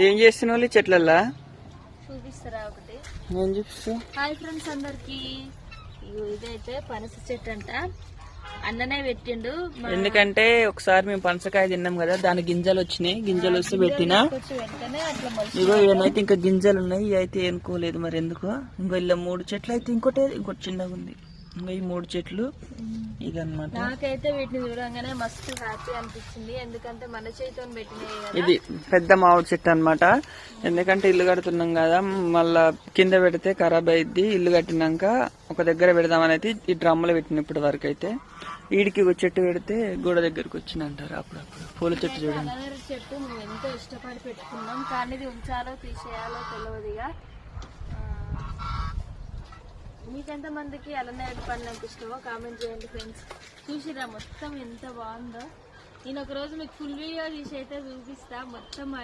ఏం చేస్తున్నావు చెట్లల్లా? చూపిస్తారా ఒకటి? ఏం చూపిస్తావు? హాయ్ ఫ్రెండ్స్ అందరికి. ఇదైతే పనస చెట్టు అంట, అన్ననే పెట్టిండు. ఎందుకంటే ఒకసారి మేము పనసకాయ తిన్నాం కదా, దాని గింజలు వచ్చినాయి. గింజలు వస్తే పెట్టినా ఇగో ఏమైతే ఇంకా గింజలు ఉన్నాయి. ఇవి అయితే ఎనుకోలేదు మరి ఎందుకో. ఇంకో ఇలా 3 చెట్లు అయితే ఇంకోటి చిన్నగా ఉంది. ఇంకా ఈ 3 చెట్లు ఇక అన్నమాట. నాకైతే వీటిని చూడంగానే మస్తు హ్యాపీ అనిపించింది. ఎందుకంటే మన చేతితో పెట్టినాయి. ఇది పెద్ద మామిడి చెట్టు అన్నమాట. ఎందుకంటే ఇల్లు కడుతున్నాం కదా, మళ్ళా కింద పెడితే ఖరాబ్ అయింది. ఇల్లు కట్టినాక ఒక దగ్గర పెడదామని అయితే ఈ డ్రమ్ములో పెట్టిన ఇప్పటి వరకు అయితే. వీడికి ఒక చెట్టు పెడితే గోడ దగ్గరకు వచ్చింది అంటారు. అప్పుడప్పుడు పూల చెట్టు చూడండి. చెట్టు మేము ఎంతో ఇష్టపడి పెట్టుకున్నాం, కానీ ఇది ఉంచాలో తీసేయాలో తెలియదుగా. మీకెంత మందికి అలనేడు పండు నాకు ఇష్టమో కామెంట్ చేయండి ఫ్రెండ్స్. చూసిరా మొత్తం ఎంత బాగుందో. నేను ఒక రోజు మీకు ఫుల్ వీడియో తీసి అయితే చూపిస్తా మొత్తం. మా